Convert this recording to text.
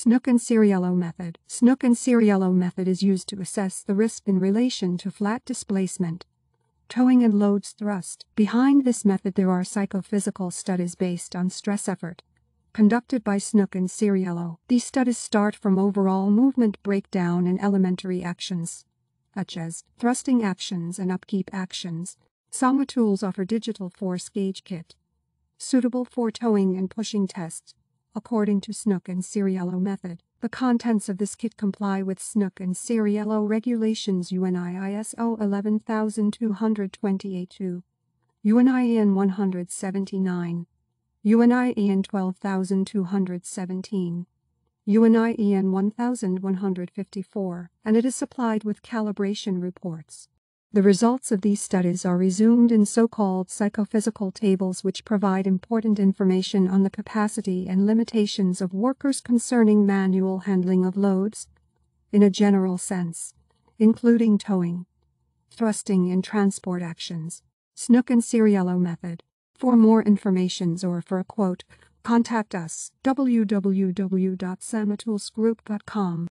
Snook and Ciriello method. Snook and Ciriello method is used to assess the risk in relation to flat displacement, towing and loads thrust. Behind this method there are psychophysical studies based on stress effort, conducted by Snook and Ciriello. These studies start from overall movement breakdown and elementary actions, such as thrusting actions and upkeep actions. Sama tools offer digital force gauge kit, suitable for towing and pushing tests. According to Snook and Ciriello method, the contents of this kit comply with Snook and Ciriello regulations UNI ISO 11228-2, UNI EN 179, UNI EN 12217, UNI EN 1154, and it is supplied with calibration reports. The results of these studies are resumed in so-called psychophysical tables which provide important information on the capacity and limitations of workers concerning manual handling of loads, in a general sense, including towing, thrusting and transport actions. Snook and Ciriello method. For more information or for a quote, contact us www.samatoolsgroup.com.